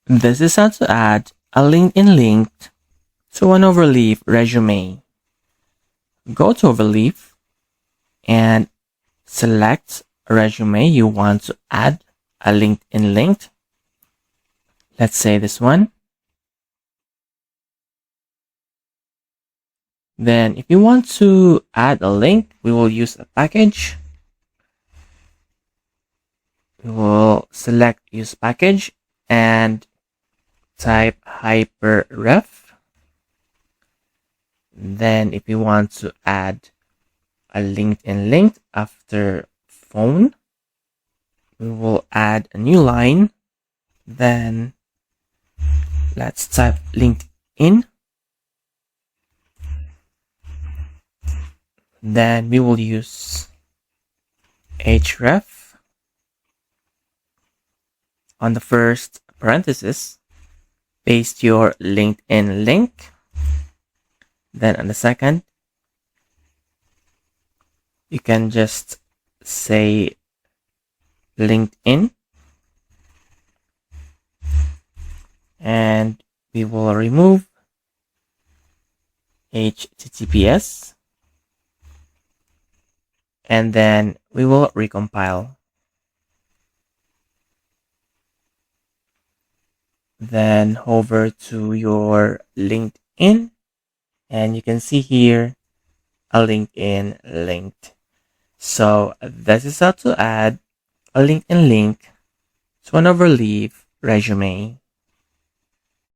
This is how to add a LinkedIn link to an Overleaf resume. Go to Overleaf and select a resume you want to add a LinkedIn link. Let's say this one. Then if you want to add a link, we will use a package. We will select use package and type hyperref. Then if you want to add a LinkedIn link after phone, we will add a new line. Then let's type LinkedIn. Then we will use href on the first parenthesis. Paste your LinkedIn link. Then on the second, you can just say LinkedIn. And we will remove HTTPS. And then we will recompile. Then hover to your LinkedIn, and you can see here a LinkedIn link. So this is how to add a LinkedIn link to an Overleaf resume.